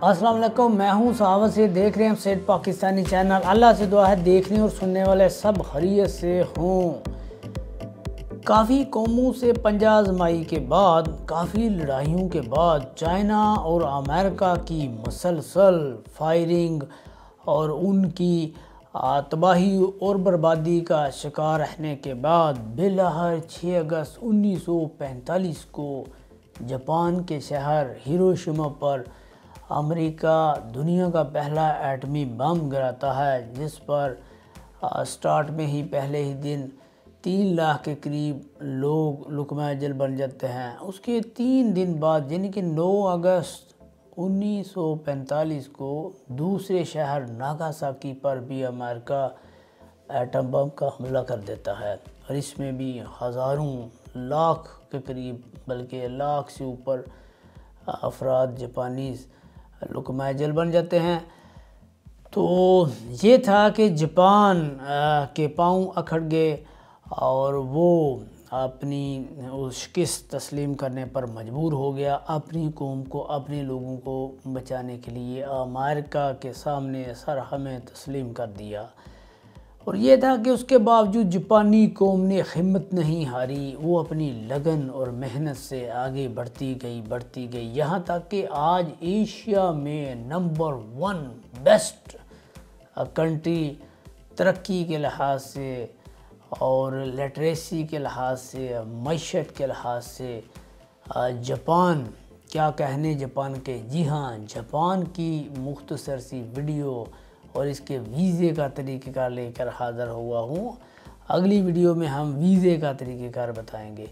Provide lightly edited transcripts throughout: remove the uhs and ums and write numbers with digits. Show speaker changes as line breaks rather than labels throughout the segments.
अस्सलाम वालेकुम, मैं हूं सहावत से देख रहे हैं सेट पाकिस्तानी चैनल। अल्लाह से दुआ है देखने और सुनने वाले सब खैरियत से हों। काफ़ी कौमों से पंजा आजमाई के बाद, काफ़ी लड़ाइयों के बाद, चाइना और अमेरिका की मुसलसल फायरिंग और उनकी तबाही और बर्बादी का शिकार रहने के बाद बिलहर 6 अगस्त 1945 को जापान के शहर हिरोशिमा पर अमेरिका दुनिया का पहला एटमी बम गिराता है, जिस पर स्टार्ट में ही पहले ही दिन 3 लाख के करीब लोग लुकमा अजल बन जाते हैं। उसके 3 दिन बाद यानी कि 9 अगस्त 1945 को दूसरे शहर नागासाकी पर भी अमेरिका एटम बम का हमला कर देता है और इसमें भी हज़ारों लाख के करीब बल्कि लाख से ऊपर अफराद जापानीज़ लुकमा अजल बन जाते हैं। तो ये था कि जापान के पाँव अकड़ गए और वो अपनी उस शिकस्त तस्लीम करने पर मजबूर हो गया। अपनी कौम को, अपने लोगों को बचाने के लिए अमेरिका के सामने सर हमें तस्लीम कर दिया। और ये था कि उसके बावजूद जापानी कौम ने हिम्मत नहीं हारी, वो अपनी लगन और मेहनत से आगे बढ़ती गई यहाँ तक कि आज एशिया में नंबर 1 बेस्ट कंट्री तरक्की के लिहाज से और लिटरेसी के लिहाज से, मईशत के लिहाज से जापान, क्या कहने जापान के। जी हाँ, जापान की मुख्तसर सी वीडियो और इसके वीज़े का तरीक़ेकार लेकर हाज़िर हुआ हूँ। अगली वीडियो में हम वीज़े का तरीक़ेकार बताएंगे।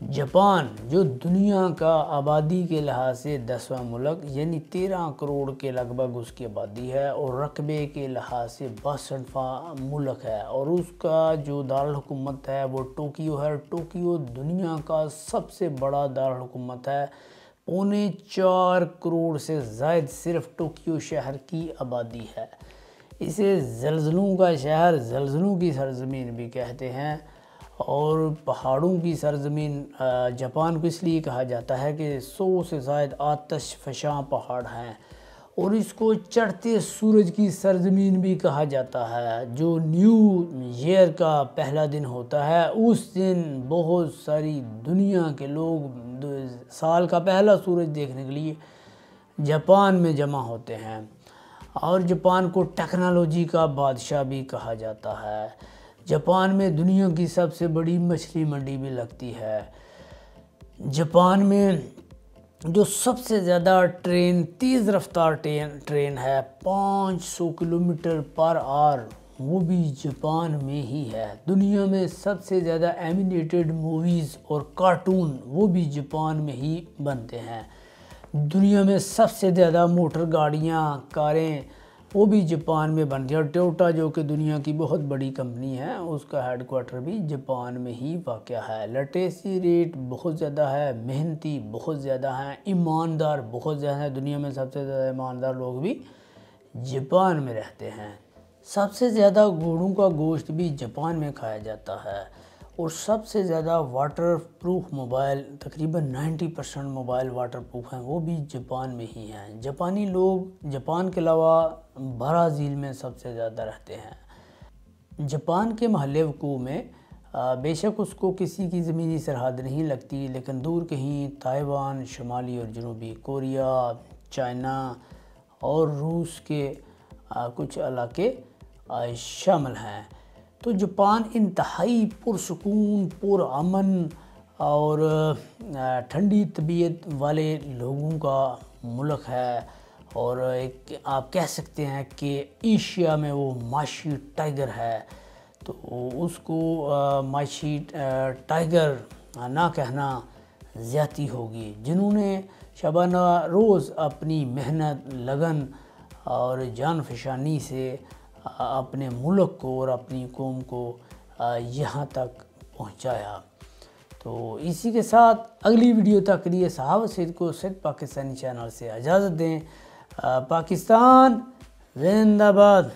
जापान जो दुनिया का आबादी के लिहाज से 10वां मुल्क यानी 13 करोड़ के लगभग उसकी आबादी है और रकबे के लिहाज से 62वां मुल्क है और उसका जो दारुल हुकूमत है वो टोक्यो है। टोक्यो दुनिया का सबसे बड़ा दारुल हुकूमत है। 4.25 करोड़ से ज़ायद सिर्फ टोक्यो शहर की आबादी है। इसे ज़लज़लों का शहर, ज़लज़लों की सरज़मीन भी कहते हैं और पहाड़ों की सरज़मीन जापान को इसलिए कहा जाता है कि 100 से ज़ायद आतिश फ़शां पहाड़ हैं और इसको चढ़ते सूरज की सरज़मीन भी कहा जाता है। जो न्यू ईयर का पहला दिन होता है उस दिन बहुत सारी दुनिया के लोग साल का पहला सूरज देखने के लिए जापान में जमा होते हैं और जापान को टेक्नोलॉजी का बादशाह भी कहा जाता है। जापान में दुनिया की सबसे बड़ी मछली मंडी भी लगती है। जापान में जो सबसे ज़्यादा ट्रेन, तेज़ रफ्तार ट्रेन है 500 किलोमीटर पर आवर, वो भी जापान में ही है। दुनिया में सबसे ज़्यादा एनिमेटेड मूवीज़ और कार्टून वो भी जापान में ही बनते हैं। दुनिया में सबसे ज़्यादा मोटर गाड़ियाँ, कारें वो भी जापान में बनती हैं। टोयोटा जो कि दुनिया की बहुत बड़ी कंपनी है उसका हेडक्वार्टर भी जापान में ही वाक़या है। लिटरेसी रेट बहुत ज़्यादा है, मेहनती बहुत ज़्यादा हैं, ईमानदार बहुत ज़्यादा है। दुनिया में सबसे ज़्यादा ईमानदार लोग भी जापान में रहते हैं। सबसे ज़्यादा घोड़ों का गोश्त भी जापान में खाया जाता है और सबसे ज़्यादा वाटर प्रूफ मोबाइल, तकरीबन 90% मोबाइल वाटर प्रूफ हैं, वो भी जापान में ही हैं। जापानी लोग जापान के अलावा ब्राज़ील में सबसे ज़्यादा रहते हैं। जापान के महल वक़ूअ में बेशक उसको किसी की ज़मीनी सरहद नहीं लगती, लेकिन दूर कहीं ताइवान, शुमाली और जनूबी कोरिया, चाइना और रूस के कुछ इलाके शामिल हैं। तो जापान इंतहाई पुरसुकून, पुरअमन और ठंडी तबीयत वाले लोगों का मुल्क है और एक आप कह सकते हैं कि एशिया में वो माशी टाइगर है। तो उसको माशी टाइगर ना कहना ज़्यादती होगी। जिन्होंने शबाना रोज़ अपनी मेहनत, लगन और जान फशानी से अपने मुल्क को और अपनी कौम को यहाँ तक पहुँचाया। तो इसी के साथ अगली वीडियो तक के लिए सहावत सईद को सेट पाकिस्तानी चैनल से इजाज़त दें। पाकिस्तान जिंदाबाद।